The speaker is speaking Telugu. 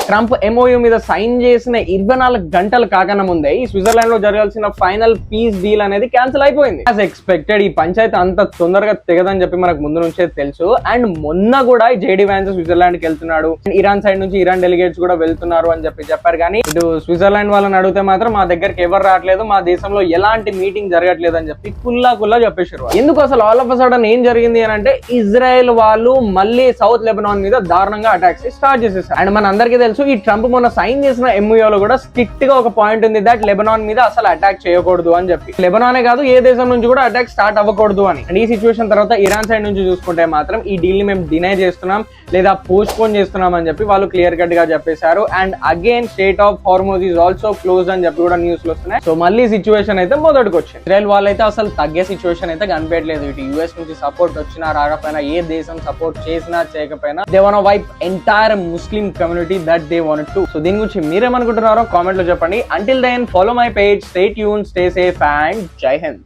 ట్రంప్ MOU మీద సైన్ చేసిన 24 గంటలు కాకన్నా ముందే ఈ స్విట్జర్లాండ్ లో జరగాల్సిన ఫైనల్ పీస్ డీల్ అనేది క్యాన్సిల్ అయిపోయింది. యాజ్ ఎక్స్పెక్టెడ్ ఈ పంచాయతీ అంత తొందరగా తెగదని చెప్పి మనకు ముందు నుంచే తెలుసు. అండ్ మొన్న కూడా JD Vance స్విట్జర్లాండ్ కి వెళ్తున్నాడు, ఇరాన్ సైడ్ నుంచి ఇరాన్ డెలిగేట్స్ కూడా వెళ్తున్నారు అని చెప్పారు. కానీ ఇటు స్విట్జర్లాండ్ వాళ్ళని అడిగితే మాత్రం మా దగ్గరికి ఎవరు రావట్లేదు, మా దేశంలో ఎలాంటి మీటింగ్ జరగట్లేదు అని చెప్పి కుల్లా చెప్పేశారు. ఎందుకు అసలు ఆల్ ఆఫ్ అ సడన్ ఏం జరిగింది అని అంటే ఇజ్రాయెల్ వాళ్ళు మళ్ళీ సౌత్ లెబనాన్ మీద దారుణంగా అటాక్స్ స్టార్ట్ చేసేసారు. అండ్ మన అందరికీ తెలుసు ఈ ట్రంప్ మొన్న సైన్ చేసిన MOU లో కూడా స్ట్రిక్ట్ గా ఒక పాయింట్ ఉంది దట్ లెబనాన్ మీద అసలు అటాక్ చేయకూడదు అని చెప్పి. లెబనానే కాదు ఏ దేశం నుంచి కూడా అటాక్ స్టార్ట్ అవ్వకూడదు అని. అండ్ ఈ సిచ్యువేషన్ తర్వాత ఇరాన్ సైడ్ నుంచి చూసుకుంటే మాత్రం ఈ డీల్ ని మేము డినై చేస్తున్నాం లేదా పోస్ట్ పోన్ చేస్తున్నాం అని చెప్పి వాళ్ళు క్లియర్ కట్ గా చెప్పేశారు. And again state of Hormuz is also close అని చెప్పి కూడా న్యూస్ లో వస్తున్నాయి. సో మళ్ళీ సిచ్యువేషన్ అయితే మొదటికి వచ్చింది. ఇజ్రాయెల్ వాళ్ళైతే అసలు తగ్గే సిచ్యువేషన్ అయితే కనిపించలేదు. ఇటు US నుంచి సపోర్ట్ వచ్చినా రాకపోయినా, ఏ దేశం సపోర్ట్ చేసినా చేయకపోయినా, they want to wipe entire Muslim community that they want to. So దీని గురించి మీరేమనుకుంటున్నారో కామెంట్ లో చెప్పండి. Until then follow my page, stay tune, stay safe and Jai Hind.